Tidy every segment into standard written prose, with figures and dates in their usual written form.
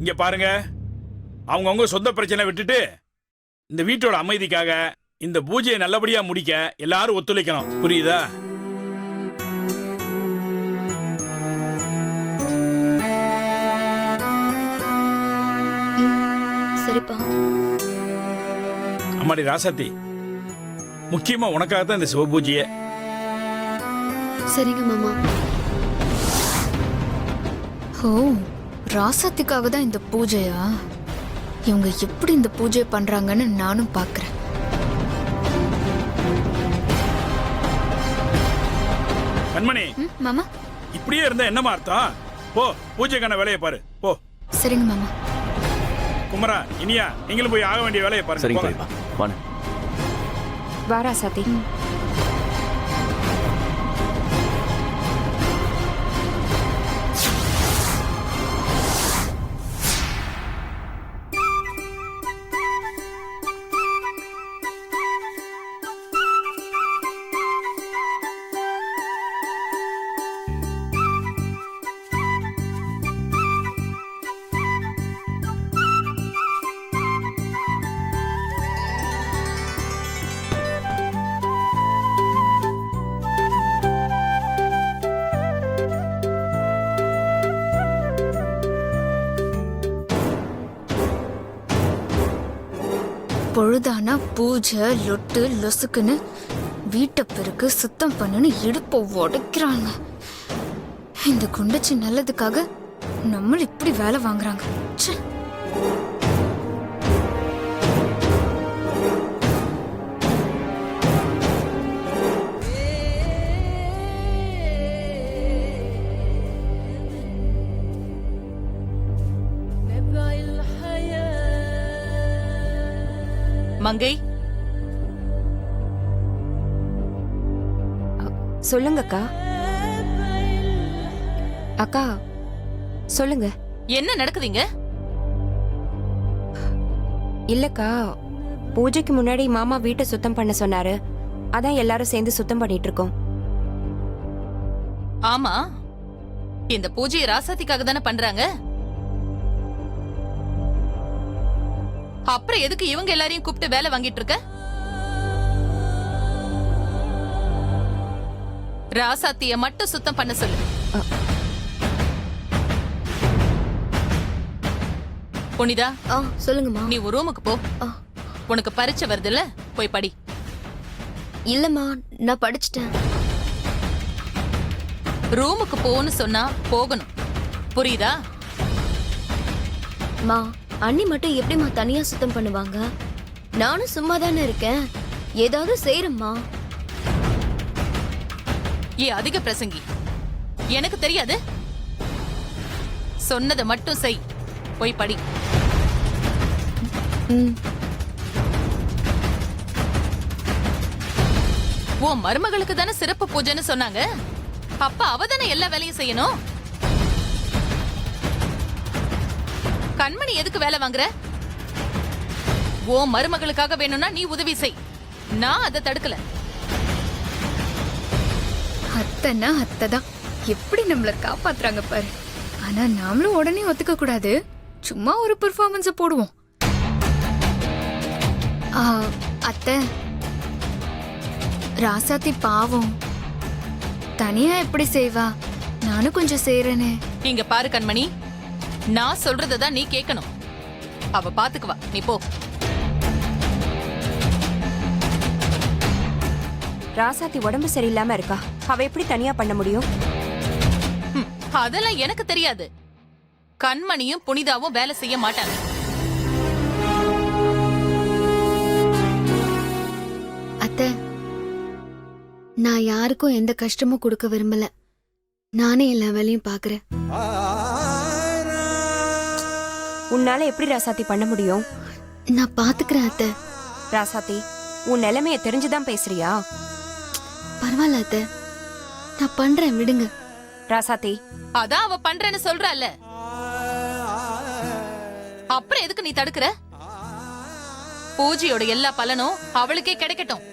இங்க பாருங்க, அவங்கவுங்க சொந்த பிரச்சனை விட்டுட்டு இந்த வீட்டோட அமைதிக்காக இந்த பூஜையை நல்லபடியா முடிக்க எல்லாரும் ஒத்துழைக்கணும். புரியுதா? சரிப்பா. அம்மாடி ராசாத்தி, முக்கியமா உனக்காக தான் இந்த சிவ பூஜையை. சரிங்க மாமா. ஓ, ராசாத்திக்காக தான் இந்த பூஜையா? இவங்க எப்படி இந்த பூஜை பண்றாங்கன்னு நானும் பார்க்கறேன். கண்மணி, மாமா. இப்படியே இருந்தா என்னமா அர்த்தம்? போ, பூஜைக்கான வேலையை பாரு. போ. சரிங்க மாமா. குமரா, இனியா, நீங்களும் போய் ஆக வேண்டிய வேலையை பாருங்க. சரிங்க போங்க. பெரியப்பா, வாங்க. வாரா சாத்தி. பொழுதானா பூஜை லொட்டு லொசுக்குன்னு வீட்டை பெருக்கு சுத்தம் பண்ணுன்னு இடுப்ப உடைக்கிறாங்க. இந்த குண்டச்சி நல்லதுக்காக நம்மள இப்படி வேலை வாங்குறாங்க. ச்சே. மங்கை, சொல்லுங்கக்கா. அக்கா சொல்லுங்க. என்ன நடக்குதுங்க? இல்லக்கா, பூஜைக்கு முன்னாடி மாமா வீட்டை சுத்தம் பண்ண சொன்னாரு. அதான் எல்லாரும் சேர்ந்து சுத்தம் பண்ணிட்டு இருக்கோம். ஆமா, இந்த பூஜையை ராசாத்திக்காக தானே பண்றாங்க. அப்புறம் எதுக்கு இவங்க எல்லாரையும் கூப்பிட்டு வேலை வாங்கிட்டு இருக்க? ராசாத்திய மட்டும் சுத்தம் பண்ண சொல்லு. புனிதா, சொல்லுங்கம்மா. நீ ஒரு ரூமுக்கு போ. உனக்கு பரீட்சை வருதுல்ல, போய் படி. இல்லம்மா, நான் படிச்சிட்டேன். ரூமுக்கு போன்னு சொன்னா போகணும், புரியுதா? மா, அண்ணி மட்டும் எப்படிம்மா தனியா சுத்தம் பண்ணுவாங்க? நானும் சும்மா தானே இருக்கேன், ஏதாவது செய்யறேம்மா. ஏ அதிக பிரசங்கி, எனக்கு தெரியாது. சொன்னதை மட்டும் செய், போய் படி. உன் மருமகளுக்கு தானே சிறப்பு பூஜைன்னு சொன்னாங்க. அப்ப அவ தானே எல்லா வேலையும் செய்யணும். கண்மணி எதுக்கு வேலை வாங்குற? உன் மருமகளுக்காக வேணும்னா நீ உதவி செய், நான் அதை தடுக்கல. அத்தைன்னா அத்தை தான், எப்படி நம்மள காப்பாத்துறாங்க பாரு. ஆனா நாமளும் உடனே ஒத்துக்க கூடாது. சும்மா ஒரு பெர்ஃபார்மன்ஸ போடுவோம். அத்தை, ராசாத்தி பாவம், தனியா எப்படி செய்வா? நானும் கொஞ்சம் செய்யறேனே. இங்க பாரு கண்மணி, நான் சொல்றதான் நீ கேட்கணும். அவ பாத்துக்குவா, நீ போ. ராசாத்தி உடம்பு சரியில்லாம இருக்கா, அவ எப்படி தனியா பண்ண முடியும்? அதெல்லாம் எனக்கு தெரியாது. கண்மணியும் புனிதாவும் வேலை செய்ய மாட்டாங்க. அத்தை, நான் யாருக்கும் எந்த கஷ்டமும் கொடுக்க விரும்பல. நானே எல்லா வேலையும் பாக்குறேன். உன்னால எப்படி ராசாத்தி பண்ண முடியும்? நான் பாத்துக்கிறேன் அத்தை. ராசாத்தி, உன் நிலைமைய தெரிஞ்சுதான் பேசுறியா? பரவாயில்ல அத்தை, நான் பண்றேன், விடுங்க. ராசாத்தி, அதான் அவ பண்றேன்னு சொல்றால, அப்புறம் எதுக்கு நீ தடுக்கிற? பூஜையோட எல்லா பலனும் அவளுக்கே கிடைக்கட்டும்.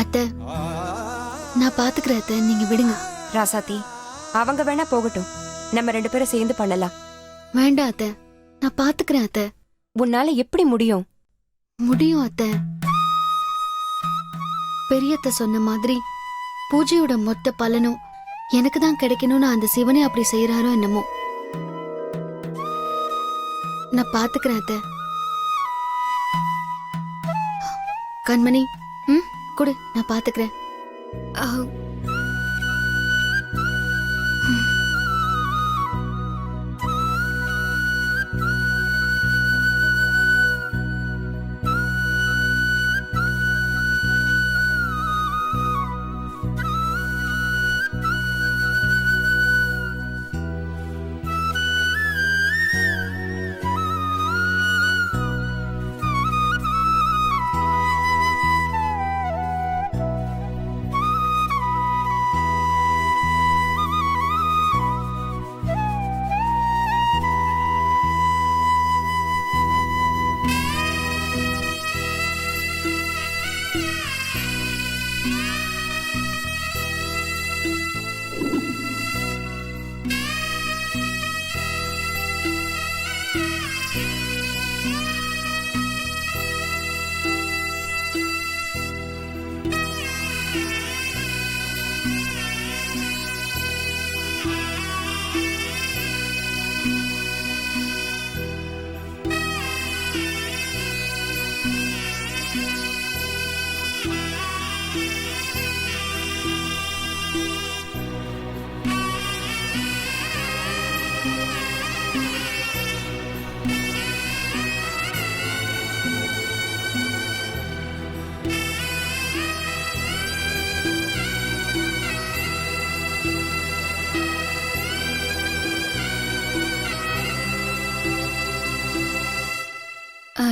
அத்தை நான் பாத்துக்கிறேன் அத்தை, நீங்க விடுங்க. ராசாத்தி அவங்க வேணா போகட்டும், நம்ம 2 பேரும் சேர்ந்து பண்ணலாம். வேண்டாம் அத்தை, நான் பாத்துக்கிறேன் அத்தை. உன்னால எப்படி முடியும்? முடியும் அத்தை. பெரியத்த சொன்ன மாதிரி பூஜையோட மொத்த பலனும் எனக்கு தான் கிடைக்கணும்னு அந்த சிவனே அப்படி செய்யறாரோ என்னமோ. நான் பாத்துக்கிறேன் அத்தை. கண்மணி, கொடு, நான் பாத்துக்கிறேன்.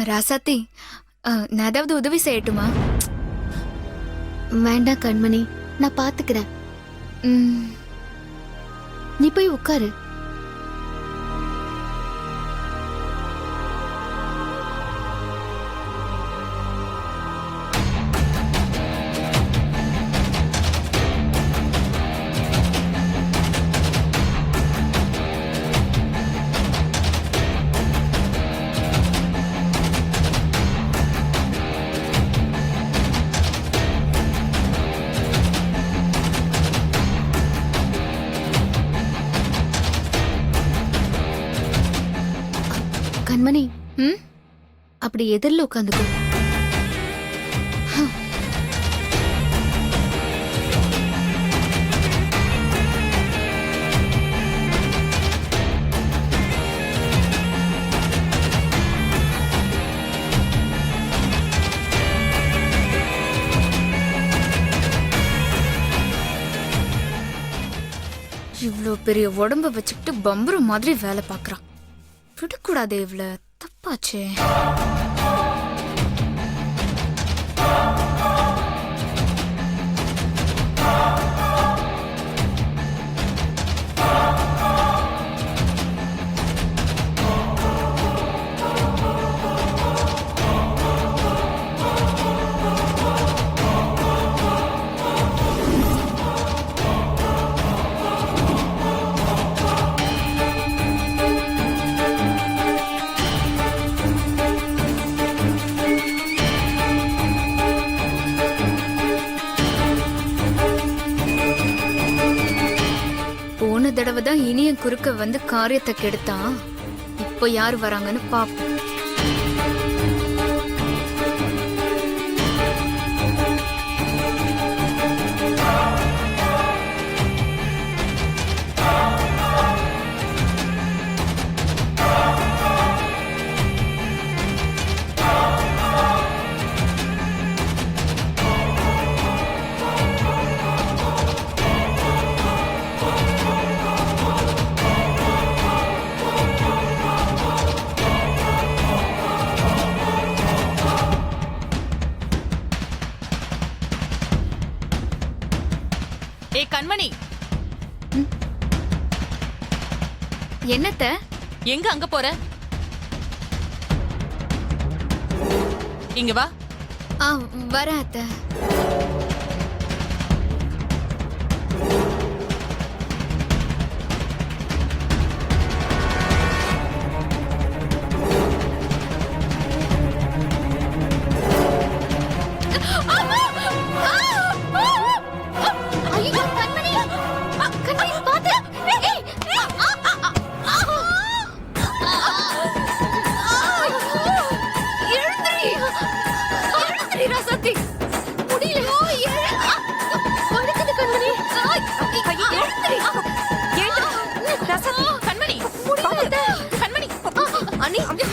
ராசாத்தி, நான் ஏதாவது உதவி செய்யட்டுமா? வேண்டாம் கண்மணி, நான் பாத்துக்கிறேன். நீ போய் உட்காரு. கண்மணி, அப்படி எதிரில் உட்காந்துக்கோ. இவ்ளோ பெரிய உடம்ப வச்சுக்கிட்டு பம்பரம் மாதிரி வேலை பார்க்கறான். விடக்கூடாது, இவ்ள தப்பாச்சே. தடவை தான் இனியன் குறுக்க வந்து காரியத்தை கெடுத்தான். இப்போ யார் வராங்கன்னு பாப்போம். ஏ கண்மணி, என்னத்த? எங்க அங்க போற? இங்க வா. வரேன் அத்த. ஐயோ கண்மணி கண்மணி பாத்து ஏய் எழுந்திரி ராசாத்தி முடியல வலிக்குது கண்மணி எழுந்திரி கண்மணி பாத்து. கண்மணி அண்ணி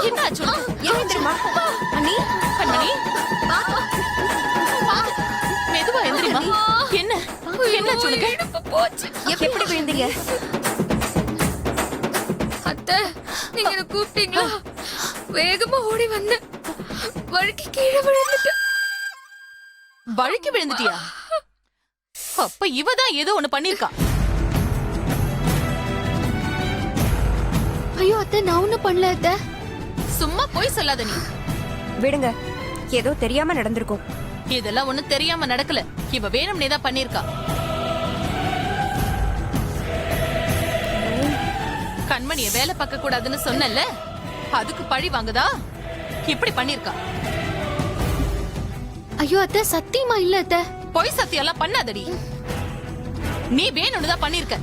என்ன ஆச்சு உனக்கு? எழுந்திருமா அண்ணி கண்மணி மெதுவா எந்திரிமா. என்ன என்னாச்சு உனக்கு? எப்படி விழுந்தீங்க? அத்தை நீங்க என்ன கூப்பிட்டீங்களா? வேகமா ஓடி வந்தேன், வழுக்கி கீழே விழுந்துட்டேன். வழுக்கி விழுந்துட்டியா? அப்ப இவதான் ஏதோ ஒண்ணு பண்ணிருக்கா. ஐயோ அத்தை நான் ஒண்ணும் பண்ணல அத்தை. சும்மா போய் சொல்லாத நீ. விடுங்க, ஏதோ தெரியாம நடந்திருக்கும். இதெல்லாம் ஒண்ணு தெரியாம நடக்கல. இவ வேணும்னே தான் பண்ணிருக்கா. கண்மணிய வேலை பார்க்க கூடாதுன்னு சொன்னல, அதுக்கு பழி வாங்குதா இப்படி பண்ணிருக்கா. ஐயோ அத்தை சத்தியமா இல்ல அத்தை. பொய் சத்தியெல்லாம் பண்ணாதடி. நீ வேணும்னு தான் பண்ணிருக்க.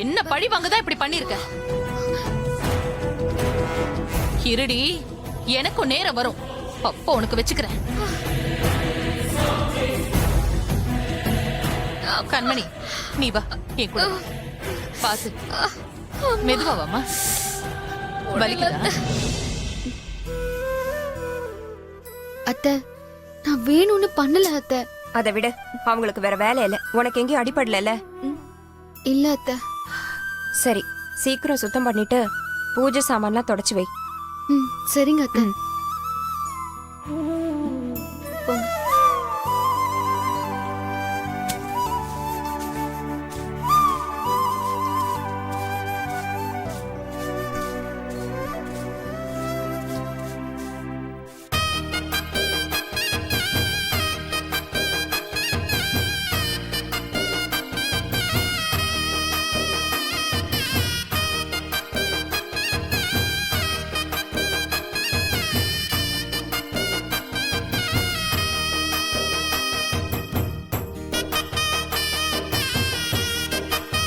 என்ன பழி வாங்குதா இப்படி பண்ணிருக்க. இருடி, எனக்கும் நேரம் வரும், அப்போ உனக்கு வச்சுக்கிறேன். கண்மணி நீ வா என் கூட. பாத்து மெதுவா வாமா. வலிக்குதா? அத்தை நான் வேணும்னு பண்ணல அத்தை. அதை விட, அவங்களுக்கு வேற வேலை இல்ல. உனக்கு எங்கேயும் அடிபடல? இல்ல அத்தை. சரி, சீக்கிரம் சுத்தம் பண்ணிட்டு பூஜை சாமான்லாம் தொடச்சு வை. சரிங்க அத்தை. போங்க.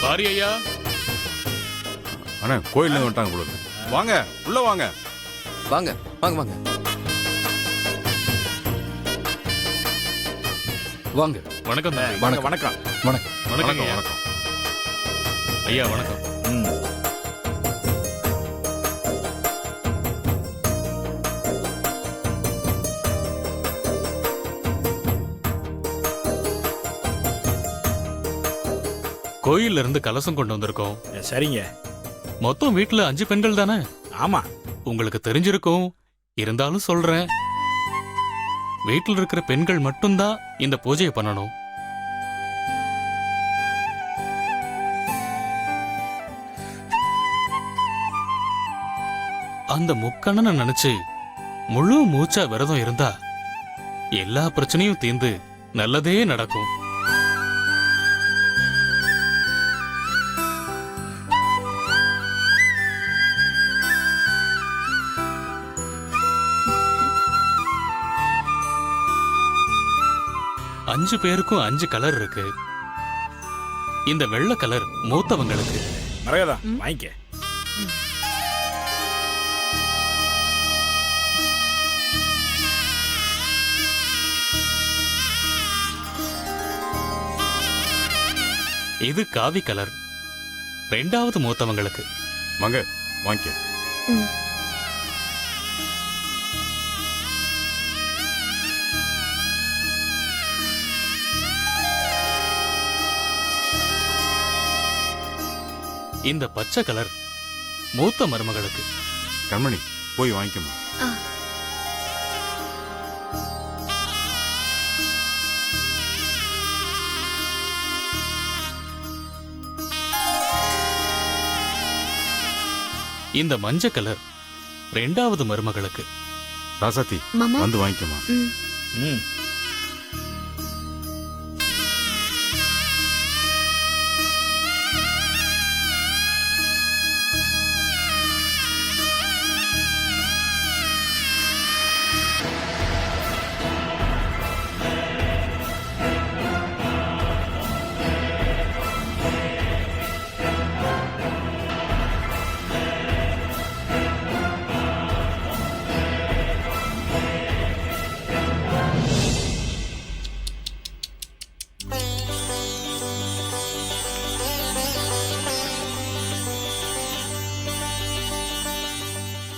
சாரி ஐயா. அண்ணா கோயில்ல இருந்து வந்துட்டாங்க போல இருக்கு. வாங்க உள்ள வாங்க. வாங்க வாங்க வாங்க வாங்க. வணக்கம் தம்பி. வணக்கம் வணக்கம் வணக்கம். வணக்கம் ஐயா. வணக்கம். ஐயா வணக்கம். கோயில்ல இருந்து கலசம் கொண்டு வந்திருக்கோம். சரிங்க. மொத்தம் வீட்டுல 5 பெண்கள் தானே? ஆமா. உங்களுக்கு தெரிஞ்சிருக்கும், இருந்தாலும் சொல்றேன். வீட்டில் இருக்கிற பெண்கள் மட்டும்தான் இந்த பூஜையை பண்ணணும். அந்த முக்கண்ணனை நினைச்சு முழு மூச்சா விரதம் இருந்தா எல்லா பிரச்சனையும் தீர்ந்து நல்லதே நடக்கும். அஞ்சு பேருக்கும் 5 கலர் இருக்கு. இந்த வெள்ளை கலர் மூத்தவங்களுக்கு. மரகதா வாங்கிக்க. இது காவி கலர், 2வது மூத்தவங்களுக்கு. வாங்க வாங்கிக்க. இந்த பச்சை கலர் மூத்த மருமகளுக்கு. கண்மணி போய் வாங்கிக்கமா. இந்த மஞ்சள் கலர் 2வது மருமகளுக்கு. ராசாத்தி மாமா வந்து வாங்கிக்கமா. ம்.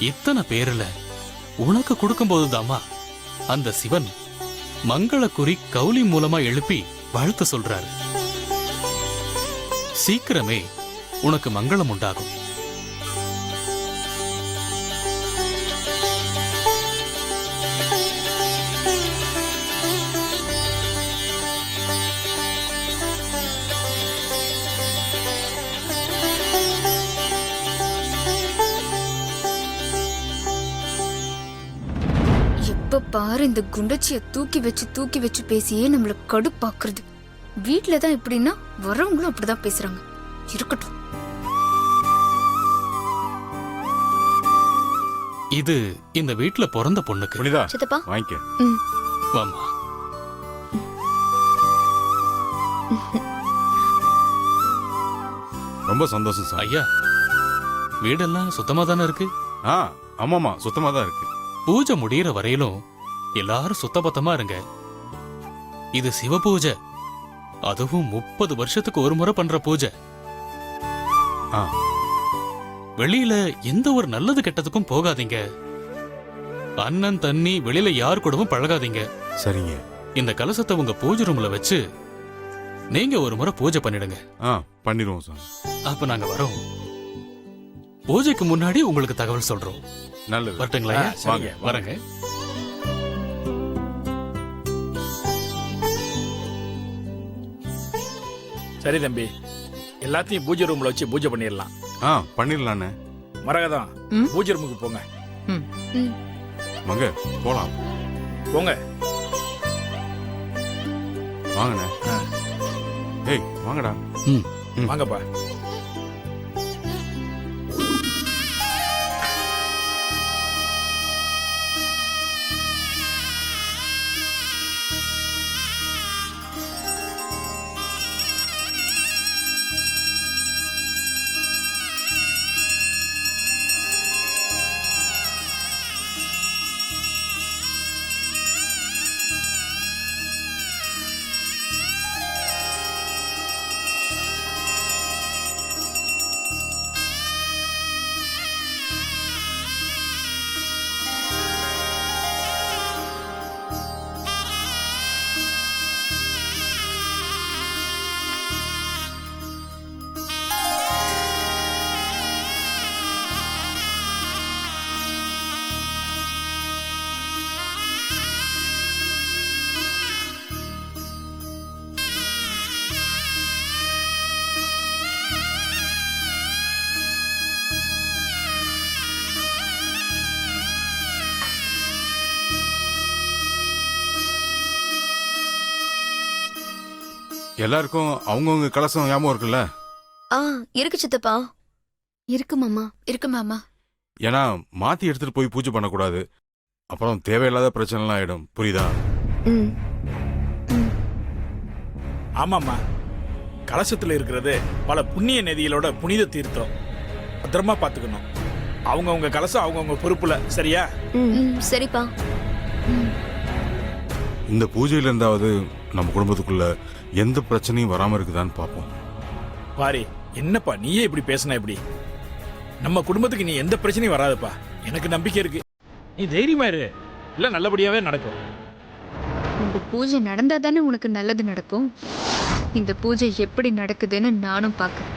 இத்தனை பேர்ல உனக்கு கொடுக்கும்போதுதாம்மா அந்த சிவன் மங்களக்குறி கௌலி மூலமா எழுப்பி வாழ்த்து சொல்றாரு. சீக்கிரமே உனக்கு மங்களம் உண்டாகும். எப்ப பாரு இந்த குண்டச்சிய தூக்கி வச்சு பேசியே நம்மள கடுப்பாக்குறது. வீட்ல தான் இப்படின்னா வரவங்களும் அப்படிதான் பேசுறாங்க. இருக்கட்டும். இது இந்த வீட்ல பிறந்த பொண்ணுக்கு. புனிதா சித்தப்பா வாங்கிக்க. வாம்மா. ரொம்ப சந்தோஷம் சார். ஐயா, வீடெல்லாம் சுத்தமா தானே இருக்கு? ஆ ஆமாமா, சுத்தமா தான் இருக்கு. பூஜை முடியிற வரையிலும் எல்லாரும் சுத்தபத்தமா இருங்க. இது சிவ பூஜை, அதுவும் 30 வருஷத்துக்கு ஒரு முறை பண்ற பூஜை. ஆ. வெளியில எந்த ஒரு நல்லது கெட்டதுக்கும் போகாதீங்க. அண்ணன் தண்ணி வெளியில யார் கூடவும் பழகாதீங்க. சரிங்க. இந்த கலசத்தை உங்க பூஜை ரூம்ல வச்சு நீங்க ஒரு முறை பூஜை பண்ணிடுங்க. ஆ பண்ணிடுவோம் சார். அப்ப நாங்க வரோம். பூஜைக்கு முன்னாடி உங்களுக்கு தகவல் சொல்றோம். நல்லது. வரட்டுங்களா? ஆ, சரிங்க. வாங்க, வரங்க. சரி தம்பி, எல்லாத்தையும் பூஜை ரூம்ல வச்சு பூஜை பண்ணிடலாம். ஆ பண்ணிடலாண்ணே. மரகதம், ம். பூஜை ரூமுக்கு போங்க. மங்க போலாம். போங்க. வாங்கண்ணே. ஆ. ஏய் வாங்கடா. ம். வாங்கப்பா. எல்லாருக்கும் அவங்கவுங்க கலசம் ஞாபகம் இருக்குல்ல? ஆ இருக்கு சித்தப்பா. இருக்கு மாமா. இருக்கு மாமா. ஏன்னா மாத்தி எடுத்துட்டு போய் பூஜை பண்ணக்கூடாது. அப்புறம் தேவையில்லாத பிரச்சனைலாம் ஆயிடும். புரியுதா? ம் ஆமாம்மா, கலசத்துல இருக்கிறது பல புண்ணிய நதிகளோட புனித தீர்த்தம். பத்திரமா பாத்துக்கணும். அவங்கவுங்க கலசம் அவங்கவுங்க பொறுப்புல. சரியா? சரிப்பா. இந்த பூஜையில இருந்தாவது நம்ம குடும்பத்துக்குள்ள எந்த பிரச்சனையும் வராம இருக்குதான்னு பார்ப்போம். பாரி, என்னப்பா நீயே இப்படி பேசினா எப்படி? நம்ம குடும்பத்துக்கு நீ எந்த பிரச்சனையும் வராதுப்பா. எனக்கு நம்பிக்கை இருக்கு. நீ தைரியமா இரு. இல்ல நல்லபடியாவே நடக்கும். இந்த பூஜை நடந்தா தானே உனக்கு நல்லது நடக்கும். இந்த பூஜை எப்படி நடக்குதுன்னு நானும் பார்க்கறேன்.